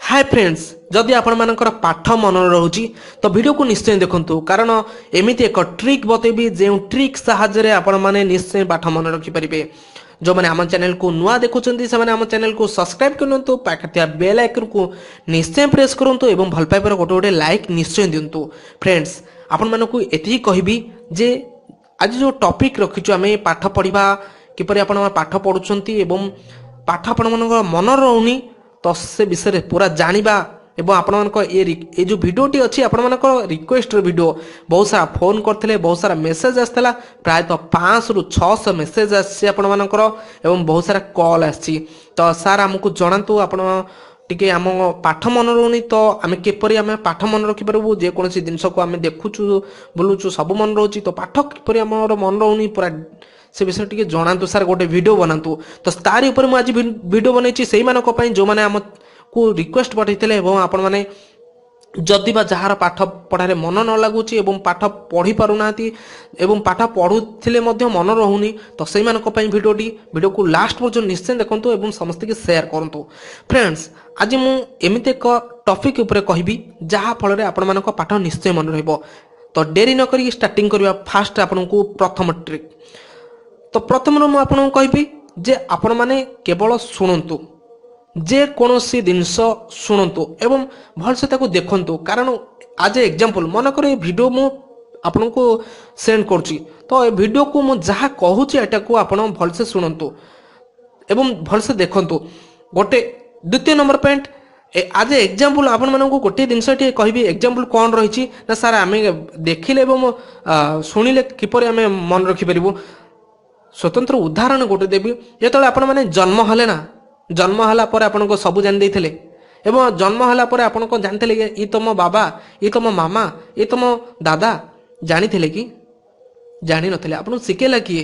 Hi friends, जदि आपण मानकर पाठ मन रोची तो वीडियो को निश्चय देखंतु कारण एमिति एक ट्रिक बतेबी जे ट्रिक साहाय्य आपण माने निश्चय पाठ मन रखि परिबे। जो माने आम चैनल को नुआ देखुचंती से माने आम चैनल को सब्सक्राइब करनतु पाखतिया बेल आइकन को निश्चय प्रेस करंतु एवं भल पाइपर गोटे गोटे लाइक निश्चय दियंतु। फ्रेंड्स, आपण मानकु एति कहबी जे आज जो टॉपिक रखिछु आमे पाठ पढ़िबा किपरि आपण पाठ पढुचंती एवं पाठ आपण मानकर मन रहउनी तो से विषय पूरा जानिबा एवं आपण ये जो वीडियोटी अच्छी आपण रिक्वेस्ट वीडियो बहुत सारा फोन करते बहुत सारा मेसेज आसाला प्रायतः 500 ରୁ 600 मेसेज आसी आपण मानकर एवं बहुत सारा कॉल आसी तो सार आमको जनातु आपण टिके आम पाठ मन रोनी तो आम किपरि आम पाठ मन रखि परबु जे कोनसी जिंस को आम देखुचु बोलुचु सब मन रोची तो पाठ किपरि आमर मन रोनी पूरा से विषय टिके जनातु सार गोटे वीडियो बनातु तो तारी ऊपर मु आज वीडियो बनैछि सेही मानक पई जो माने आम को रिक्वेस्ट पठाइथिले एवं आपण माने जदि बा जहार पाठ पढ़ारे मन न लागुची एवं पाठ पढ़ी पारुनाती एवं पाठ पढ़ुथिले मध्य मन रहुनी तो सेही मानक पई वीडियो को लास्ट पर्यंत निश्चय देखंतु एवं समस्त के शेयर करंतु। फ्रेंड्स, आज मु एमिते एक टॉपिक ऊपर कहबी जहा फल रे आपण मानक पाठ निश्चय मन रहइबो। तो डेरी न करी स्टार्टिंग करबा फास्ट आपण को प्रथम ट्रिक। तो प्रथम मु आपण कहबी जे आपण माने केवल सुनंतु जे कोनोसी जिनस शुणु एवं भलसे ताको देखंतु कारण आज एग्जांपल मन कर वीडियो मु आपन को सेंड करछि तो ए वीडियो को मु जहा कहूछि एटा को आपन भलसे शुणु एवं भलसे देखंतु। गोटे द्वितीय नंबर पॉइंट आज एग्जांपल आपन मन को गोटे जिनस टी कहबी एग्जांपल कोन रहिछि ना सार आमे देखिले एवं सुनिले किपरि आमे मन रखि परिबो। स्वतंत्र उदाहरण गोटे देबी जेतले आपन माने जन्म हले ना जन्म हला पर आपन को सब जान देथिले एवं जन्म हला पर आपन को जानथिले ई तो मो बाबा ई तो मो मामा ई तो मो दादा जानिथिले कि जानि नथिले आपन सिखेला कि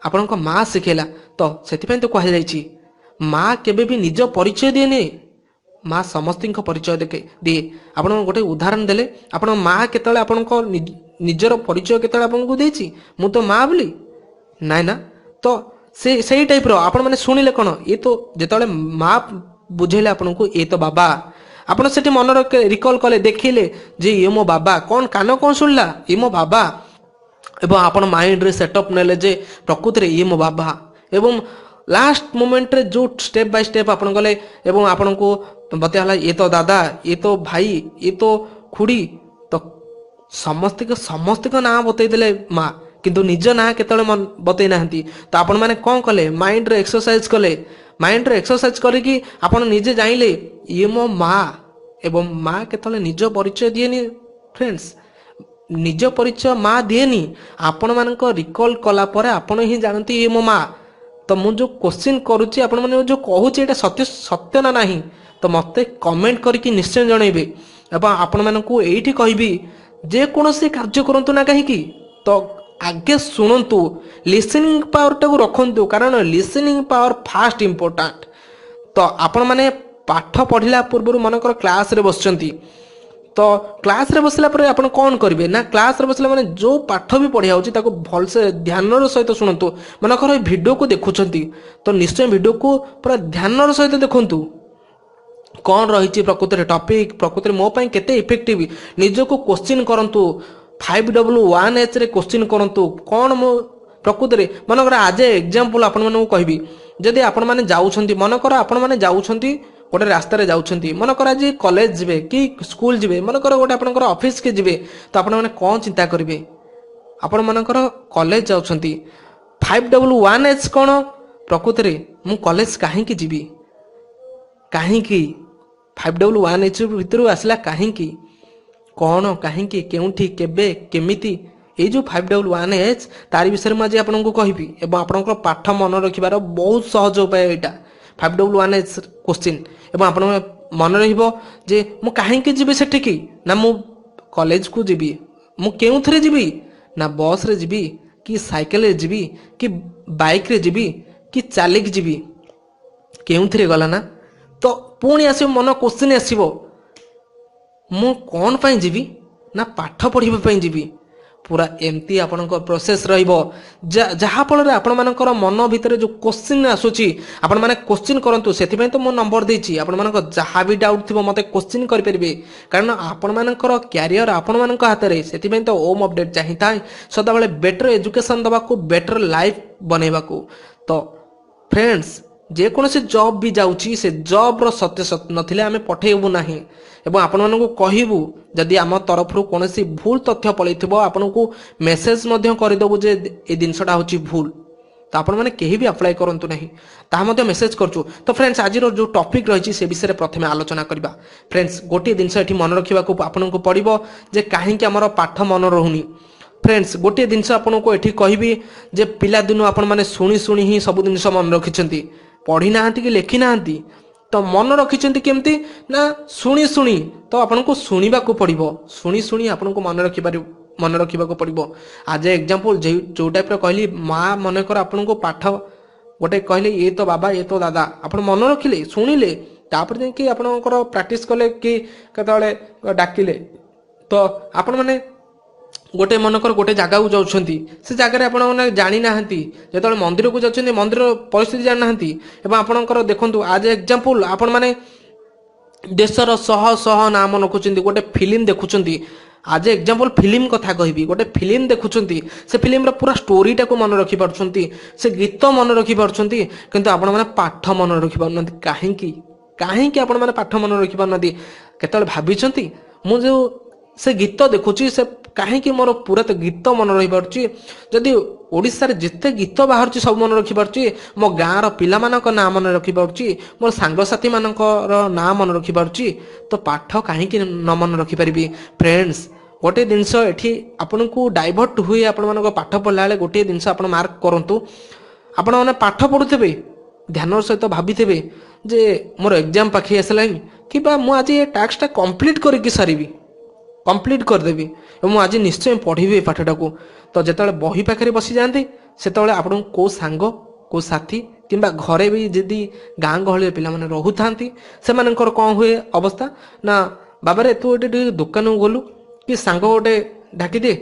आपन को मां सिखेला तो सेति पय तो कहै जायछि मां केबे भी निज परिचय देने मां समस्तिन को परिचय देके दिए। आपन गोटे उदाहरण देले आपन मां केतले आपन को निजर परिचय केतले आपन को देछि मु तो मां बोली नाइ ना तो से टाइप रो आपण माने सुनिले कोन ये तो जेतले मां बुझेले आपन को ये तो बाबा आपण सेठी मन रिकॉल कले देखिले जे ये मो बाबा कोन कानो कोन सुनला ये मो बाबा एवं आपण माइंड रे सेटअप नेले जे प्रकृति रे ये मो बाबा एवं लास्ट मोमेंट रे जो स्टेप बाय स्टेप आपण गले एवं आपण को बतेला ये तो दादा ये तो भाई ये तो खुड़ी तो समस्त को नाम बतई देले मां किंतु निज ना केतले मन बतई नाहंती तो आपण माने कोन कले माइंड रे एक्सरसाइज करी कि आपण निजे जाइले ये मो मां एवं मां केतले निज परिचय दिएनी। फ्रेंड्स, निज परिचय मां दिएनी आपण मान को रिकॉल कला परे आपण ही जानती ये मो मां तो मु जो क्वेश्चन करूची आपण माने जो कहूची एटा सत्य ना नहीं तो मते कमेंट करके निश्चय जणैबे एवं आपण मान को एठी कहबी जे कोनोसी कार्य करंतु ना काहे कि तो आगे शुणु लिसनिंग पावर टाक रखु कारण लिसनिंग पावर फास्ट इंपोर्टाट। तो आपण माने पाठ पढ़िला पूर्व मनकर क्लास रे बसचंती तो क्लास रे बसला पर आपण कौन करिवे ना क्लास रे बसला माने जो पाठ भी पढ़िया होची ताको भल से ध्यान रो सहित शुणु मनकर वीडियो को देखुचंती तो निश्चय वीडियो को पूरा ध्यान रो सहित देखंतु कौन रही प्रकृति टॉपिक प्रकृति मो पई केते इफेक्टिव निज को क्वेश्चन करंतु 5W1H रे क्वेश्चन करंतु कौन मो प्रकृति मनकर आज एग्जांपल आपण माने कहबी जदि आपण माने जाउछंती मनकर आपण माने जाउछंती गोटे रास्ता रे जाउछंती मनकर आज कॉलेज जिवे कि स्कूल जिवे मनकर गोटे आपनकर ऑफिस के जिवे तो आपण माने कोन चिंता करिवे आपण मनकर कॉलेज जाउछंती 5W1H कोन प्रकृति मु कॉलेज काहे कि जिवी काहे कि 5W1H भितरु आसला काहे कि कौन कहीं केउठी केबे केमिति ये जो 5W1H तारी विषय में आज आपको कहबी एवं आपन पाठ मन रखिबार बहुत सहज उपाय एटा 5W1H क्वेश्चन एवं आपन मन रहिबो जे मु काहे कि जिबे सेठी कि ना मु कॉलेज को जिबी मु केउथरे जिबी ना बस रे जिबी कि साइकिल रे जिबी कि बाइक रे जिबी कि चालिक जिबी केउथरे गला ना तो पुणी आसीबो मन क्वेश्चन आसीबो मु कौन पाई जीवी ना पाठ पढ़िबा पाई जीवी पूरा एमती आपणक प्रोसेस रहिबो जहा फल आपण मानकर मन भितर जो क्वेश्चन आसुची आपण माने क्वेश्चन करंतु सेति पय तो मो नंबर देछि आपण मानक जहा भी डाउट थिबो मते क्वेश्चन कर परिबे कारण आपण मानकर कैरियर आपण मानक हाथ रे सेति पय तो ओम अपडेट चाहिता सदा बेले बेटर एजुकेशन दबा को बेटर लाइफ बनेबा को तो फ्रेंड्स जे कौन से जॉब भी जाउची से जॉब रो सत्य सत्य नथिले आमे पठेबू नाही एवं आपण मानकु कहिबू जदि आम तरफ रु कोनसी भूल तथ्य पळैथिबो आपनकु मेसेज मध्य करिदबु जे ए दिनसटा होची भूल तो आपण माने केही भी अप्लाई करंतु नाही ता मध्य मेसेज करछु। तो फ्रेंड्स आज रो जो टॉपिक रहिछि से विषय प्रथमे आलोचना करबा। फ्रेंड्स गोटे दिनस एठी मन रखिबा को आपनकु पड़िबो जे काहे कि हमर पाठ मन रहुनी। फ्रेंड्स गोटे जिनस आपको ये कहबी जे पिला दिन आपण माने शुणी शुणी ही सब जिन मन रखिंट पढ़ी ना कि लिखि ना तो मन रखिंट केमती ना शुणी शुणी तो आपन को शुणा पड़ो शुणी शुणी आपन को मन रखा पड़ो। आज एग्जांपल जो टाइप कहली माँ मनकर आपन को पाठ गोटे कहले ये तो बाबा ये तो दादा आप मन रखिले शुणिले तापर जाकि आपनकर प्रैक्टिस कले कि केतले डाकिले तो आपण माने गोटे मनकर गोटे जगह को जाउछंती से जगह आपण माने जानि नाहंती जेतले मंदिर को जाउछंती मंदिर परिस्थिति जानि नाहंती एवं आपणकर देखंतु आज एग्जांपल आपण माने देशर शह शह नाम रखुछंती गोटे फिल्म देखुछंती आज एग्जांपल फिल्म कथा कहबी गोटे फिल्म देखुछंती से फिल्म रा पूरा स्टोरीटा को मन रखि पारछंती से गीत मन रखि पारछंती किंतु आपण माने पाठ मन रखि पारनंती काहे कि आपण माने पाठ मन रखि पारनंती केतले भाबिछंती मु जो से गीत देखुची से काहे कि मोर पूरा तो गीत मन रही पारछि जदि ओडिसा रे जिते गीत बाहर सब मन रखि पारछि मो गाँ रो पिला मानक नाम मन रखि पारछि मोर सांग साथी मानकर नाम मन रखि पारछि तो पाठ काहे कि न मन रखि परिबी। फ्रेंड्स गोटे जिनस एठी आपन को डाइवर्ट हुए आपण मानक पाठ पढला बेले गोटे जिनस आपण मार्क करंतु आपण माने पाठ पढुथिबे ध्यान सहित भाबिथिबे जे मोर एग्जाम पाखि आसलानी कि बा मु आज ये टास्क टा कंप्लीट करके सारिबी कंप्लीट करदेवी मुझे आज निश्चय पढ़ी पाठटा को तो जिते बही पाखे बसी जाती से आपन को सांग को साथी किंबा घरे भी जदि गाँ गहली पिला माने रहु थांती से मानकर कौन हुए अवस्था ना बाबा रे तू ये दुकान गलु कि सांग गोटे डाकी दे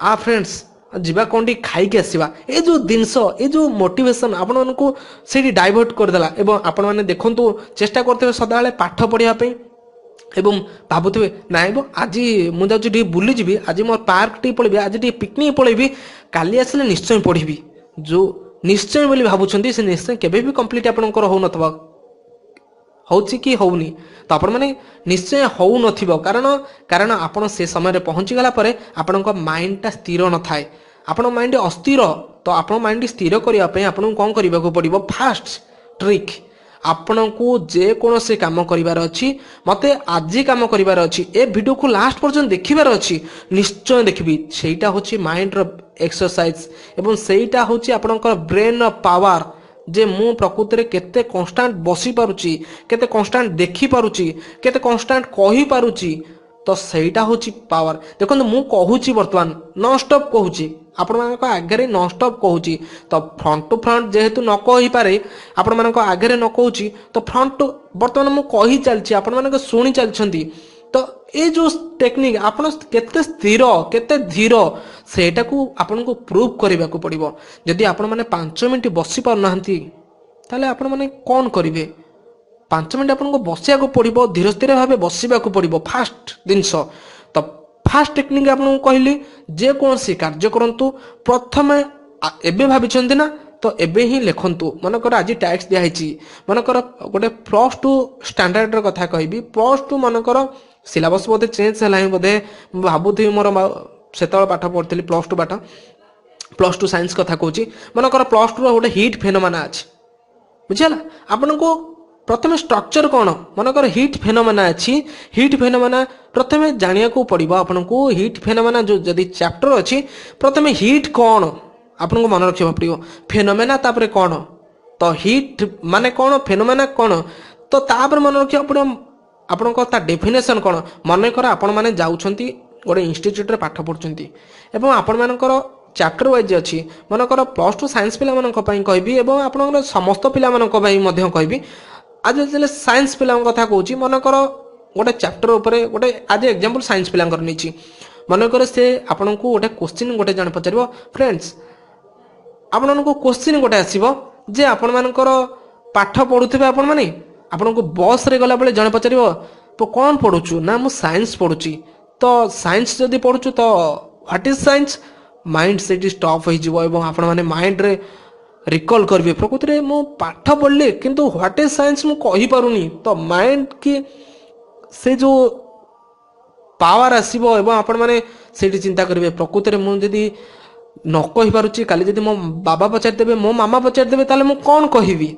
आ फ्रेंड्स जीवा कौन खाई आसवा ये जो जिनस ये जो मोटिवेशन आपण मानू से डाइवर्ट करदेला एवं आपण मैंने देखु चेष्टा करते सदा पाठ पढ़ापी एवं भावुवे नाई बो आज मुझे बुली जी आज मोर पार्क टी पलैबी आज पिकनिक पलैबी काली आसले निश्चय पढ़ी जो निश्चय बोली भावुंट से निश्चय केबे भी कंप्लीट आपनकर हो नथबा होची कि होउनी तो आपण माने निश्चय हो नथिबो कारण आपण से समय रे पहुंची गला परे आपनक माइंड टा स्थिर न थाए आपण माइंड अस्थिर तो आपण माइंड स्थिर करिया पय आपण कोन करिबा को पड़िबो फास्ट ट्रिक आपण को जे कौन से काम करिवार अछि मते आज काम करिवार अछि ए वीडियो को लास्ट पर्यंत देखिबार अछि निश्चय देखबी सेटा होछि माइंड रो एक्सरसाइज एवं सेटा होछि आपनकर ब्रेन रो पावर जे मु प्रकृति रे केते कांस्टेंट बसी पारुची केते कांस्टेंट देखि पारुची केते कांस्टेंट कहि पारुची तो सेटा होछि पावर। देखो मु कहूची वर्तमान नॉन स्टॉप कहूची आपण मानक आगे नॉन स्टॉप कहूची तो फ्रंट टू फ्रंट जेहेतु न कहि पारे आपण मानक आगे न कहूची तो फ्रंट टू वर्तमान मु कहि चलछि आपण मानक सुनी चलछंती तो ये जो टेक्निक आपण केते स्थिर केते धीर सेटा को आपण को प्रूव करबा को पड़िबो। जदि आपण माने 5 मिनिट बसी पार नहंती ताले आपण माने कोन करिवे 5 मिनिट आपन को बसिया को पड़िबो धीर स्थिर भाबे बसिबा को पड़िबो फास्ट जिनस तो फास्ट टेक्निक आपन कहली जे कौन सी कार्य करंतु प्रथमे एबे भाबिचंती ना तो एबे ही लेखंतु मनकर आज टैक्स दिया हिची मनकर गोटे +2 स्टैंडर्ड र कथा कहबी +2 मनकर सिलेबस बोधे चेंज हला ही बोधे भाबुथि मोर सेतळ पाठ पढथि +2 पाठ +2 साइंस कथा कहूची मनकर +2 रो गोटे हिट फेनोमेना अछि बुझियला आपन को प्रथमे स्ट्रक्चर कौन मनकर हिट फेनोमेना अच्छी हिट फेनोमेना प्रथमे जानिया को पड़िबो आपन को हिट फेनोमेना जो जदि चैप्टर अच्छी प्रथमे हिट कौन आपन को मन रखिबा पड़िबो फेनोमेना तापरे कौन तो हिट माने कौन फेनोमेना कौन तो तापर मन रखिबा पड़िबो आपन को ता डेफिनेशन कौन मन कर आपण माने जाउछंती गोटे इंस्टीट्यूट रे पाठ पढुछंती एवं आपण मानकर चैप्टर वाइज अच्छी मनकर +2 साइंस पिला मानक पई कहबी एवं आपन समस्त पिला मानक पई मध्य कहबी आज जो साइंस पिला कथा कहूँ मनकर गोटे चैप्टर उपरे गोटे आज एग्जांपल साइंस पिला नहीं मनकर से आपन को गोटे क्वेश्चन गोटे जन पचार फ्रेंड्स आपन को क्वेश्चन गोटे आसो जे आपण मानकर पाठ पढ़ुवे आपण मैंने आपन को बस रे गला बेले जन पचार तो कौन पढ़ुचु ना मु साइंस पढ़ुची तो साइंस जदि पढ़ुचु तो what is science mind set stop हो आपण माने माइंड रे रिकॉल करिवे प्रकृत रे मु पाठ पढ़ले किंतु व्हाट इज साइंस मु कहि पारुनी तो माइंड की से जो पावर आसीबो एवं आपण माने सेठी चिंता करिवे प्रकृत रे मु जदि न कहि पारुची काली जदि मो बाबा पचार देबे मो मामा पचार देबे ताले मु कोन कहिबी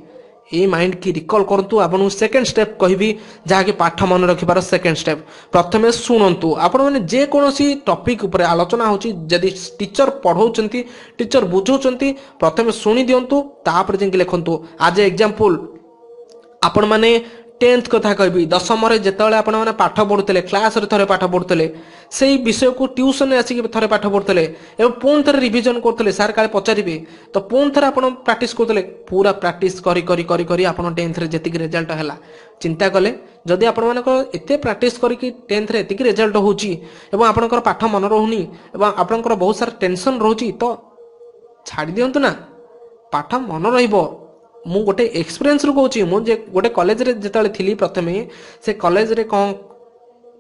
ए माइंड की रिकॉल करंतु आपन सेकंड स्टेप कहबी जहा कि पाठ मन रखिबार सेकंड स्टेप प्रथमे सुनंतु आपण माने जे कोनोसी टॉपिक ऊपर आलोचना होची जदि टीचर पढौचंती टीचर बुझौचंती प्रथमे सुनी दियंतु तापर जेंकि लेखंतु आज एग्जांपल आपण माने 10th कथा कहबी 10th रे जेतले आपण माने पाठ पढुतले क्लास रे थरे पाठ पढुतले सेही विषय को ट्यूशन रे आसी थरे पाठ पढुतले एवं पुन थरे रिवीजन करतले सर काले पचारिबे तो पुन थरे आपण प्रैक्टिस करतले पूरा प्रैक्टिस करी करी करी करी आपण 10th रे जेतिक रिजल्ट हला चिंता कले जदि आपण मानक एते प्रैक्टिस करी कि 10th रे एतिक रिजल्ट होची एवं आपनकर पाठ मन रहउनी एवं आपनकर बहुत सारा टेंशन रहउची तो छाडी दियंतु ना पाठ मन रहिबो मु गोटे एक्सपीरियंस रु कहूँ मुझे गोटे कॉलेज रे जिते थी प्रथमे से कॉलेज रे कौन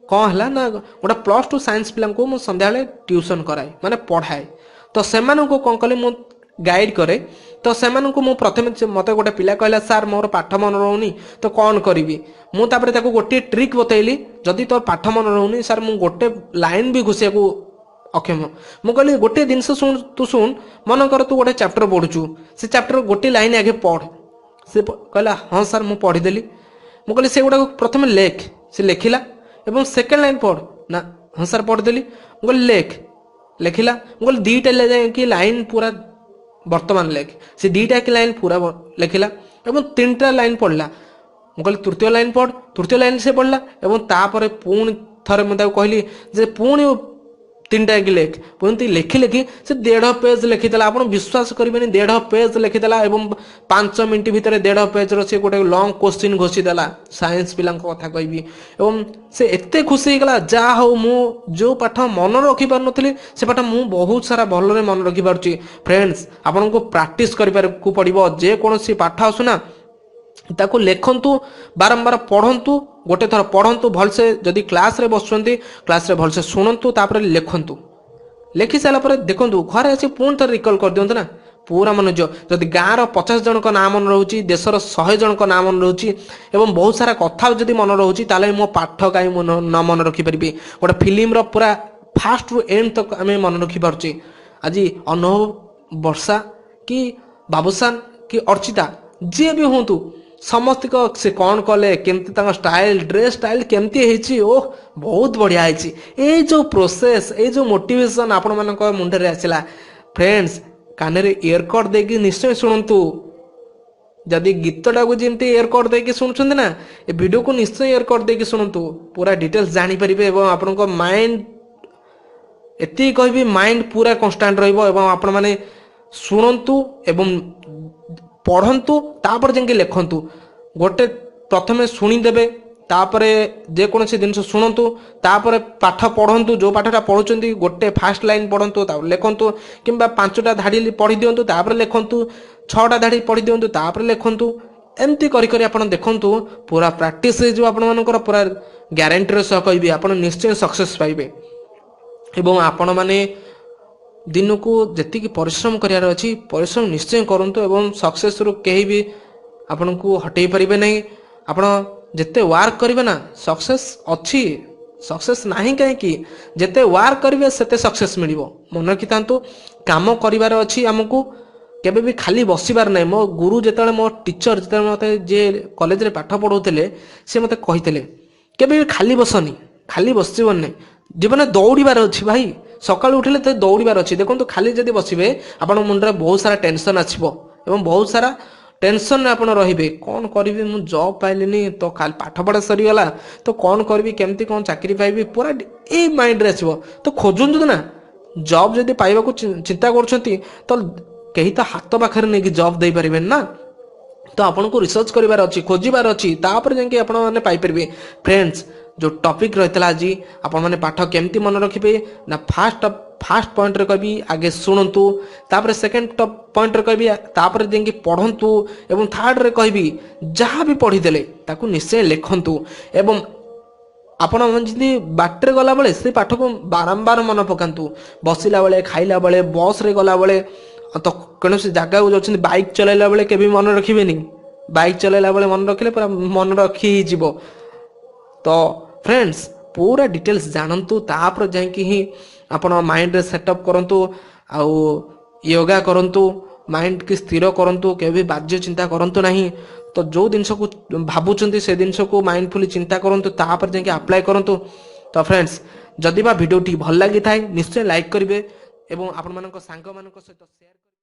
कौन है ना गोटे +2 साइंस पिला को मुझे संध्या ट्यूशन कराए माने पढ़ाए तो से कौन कले मु गाइड करे तो से मु प्रथमे मत गोटे पिला कहला सर मोर पाठ मन रहउनी तो कौन करी मुझे गोटे ट्रिक बतैली जदि तोर पाठ मन रहउनी सर मु गोटे लाइन भी घुसिया को अक्षम मु कहली गोटे जिनस शुण तू शुण मन कर तू गोटे चैप्टर पढ़ुचु से चैप्टर गोटे लाइन आगे पढ़ से कहला हाँ सर मु पढ़ीदेली मु कहली से गुड़ा प्रथम लेख से लेखिला एवं सेकेंड लाइन पढ़ ना हाँ सर पढ़ीदेली मु कहली लेख लेखिला मु कहली दीटा कि लाइन पूरा वर्तमान लेख से दीटा कि लाइन पूरा लेखिला एवं 3टा लाइन पढ़ला मु कहली तृतीय लाइन पढ़ तृतीय लाइन से पढ़ला एवं तापर पुणी थरे मुझे कहली जे पुणी 3टा कि लेख पुणी लेखि लेखि से 1.5 पेज लिखिदेला आप विश्वास करेंगे 1.5 पेज लिखिदेला एवं 5 मिनट भितर 1.5 पेज रे गोटे लॉन्ग क्वेश्चन घोषिदेला साइंस पिला कथा कहबी एवं से एते खुशी गला जा हो मु जो पाठ मन रखि पार नथली से पाठ मु बहुत सारा भलरे मन रखि पारची फ्रेंड्स आपन को प्रैक्टिस करि पार को पड़िबो जे कोनोसी पाठ आसुना ताको लेखंतु बारंबार पढ़ंतु गोटे थर पढ़ंतु भलसे जदि क्लास रे बसुंती क्लास रे भलसे सुनंतु तापर लेखंतु लेखि साला पर देखंतु घरे आसी पुन थर रिकॉल कर दियंतु ना पूरा मन जो जदि गाँव 50 जन का नाम मन रहउची देशर 100 जन का नाम मन रहउची एवं बहुत सारा कथा जदि मन रहउची ताले मो पाठ काई न मन रखि परिबी गोटे फिल्म रो पूरा फास्ट रु एंड तक हमें मन रखि पारची आज अनुभव वर्षा कि बाबूसान कि अर्चिता जे भी होंतु समस्त को से कौन कले केमती स्टाइल ड्रेस स्टाइल केमती है ओह बहुत बढ़िया है ये जो प्रोसेस ये जो मोटिवेशन आपण मान मुंडे आसला फ्रेंड्स कान रे इयरकड देकी निश्चय शुणु जदि गीतटा को जमी इयरकड देकी शुणुंट ना ये वीडियो को निश्चय इयरकड देकी शुणु पूरा डिटेल्स जानीपर एवं आपण माइंड एति कहबी माइंड पूरा कन्स्टांट आपण माने शुणु एवं पढ़ंतु तापर जेंके लेखंतु गोटे प्रथमे शुणीदेवे तापरे जे कोनोसी जिनस शुणंतु तापरे पाठ पढ़ंतु जो पाठटा पढ़ुचंती गोटे फास्ट लाइन पढ़ंतु तापर लेखंतु किंबा 5टा धाड़ी पढ़ी दियंतु तापर लेखंतु 6टा धाड़ी पढ़ी दियंतु तापर लेखंतु एमती करी करी आपण देखंतु पूरा प्रैक्टिस हे जो आपण मानकर पूरा ग्यारंटी रे सह कहबी आपण निश्चय सक्सेस पाइबे एवं आपण माने दिन को जी परिश्रम करार अच्छी परिश्रम निश्चय करंतु एवं सक्सेस रु कहीं भी आपन को हटई पारिबे नहीं आपण जिते वर्क करिवे ना सक्सेस अच्छी सक्सेस नाही कहीं कि जिते वर्क करिवे सेते सक्सेस मिलिबो मन रखितांतु काम करिवार अच्छी हमको केबे भी खाली बसिबार नहीं मो गुरु जेतले मो टीचर जेतले मते जे कॉलेज रे पाठ पढौतले से मते कहितले केबे भी खाली बसनी खाली बसिबन नहीं जीवन दौड़बार अच्छी भाई सकाल उठिले तो दौड़बार अच्छी देखो तो खाली जदि बसबे आपण मुंडरे बहुत सारा टेंशन आछिबो एवं बहुत सारा टेंशन रे आपण रहिबे कौन करिवे मु जॉब पाइलिनी तो खाली पाठ पढ़ा सरी गला तो कौन करबी केमती कौन चाकरी पाइबी पूरा ए माइंड रे आछिबो तो खोजुंतु ना जॉब जदि पाइबा को चिंता करछंती तो कहीं तो हाथ पाखरे नै कि जॉब दे परिबेन ना तो आपण को रिसर्च करिवार अछि खोजिबार अछि तापर जेंके आपण माने पाइ परबे फ्रेंड्स जो टॉपिक रही आज आपण मैंने पाठ केमती मन रखिए ना फास्ट पॉइंट रे कहबी आगे शुणु तापर सेकेंड पॉइंट रे कहबी तापर जाकि पढ़ंतु एवं थर्ड रे कहबी जहाँ भी पढ़ीदेले ताकू निश्चय लिखंतु एवं आपण जमी बाटर गला बेले से पाठ को बारंबार मन पकातु बसला बेले खाइला बेले बस रे गला बेले तो कौन जगह को जाऊँ बाइक चलाइला बेले केबी मन रखिबेनी बाइक चलाइला बेले मन रखिले पूरा मन रखी ही जीवो। तो फ्रेंड्स पूरा डिटेल्स जानतु तापर जाकि ही आपण माइंड रे सेटअप करंतु आउ योगा करंतु माइंड की स्थिर करंतु केबी बाह्य चिंता करंतु नहीं। तो जो जिनस को भावुंट से जिनस को माइंडफुली चिंता करंतु तापर जाकि अप्लाई करंतु। तो फ्रेंड्स जदि बा वीडियो टी भल लगी थाए निश्चय लाइक करिवे एवं आपण मानक सांग मानक सहित शेयर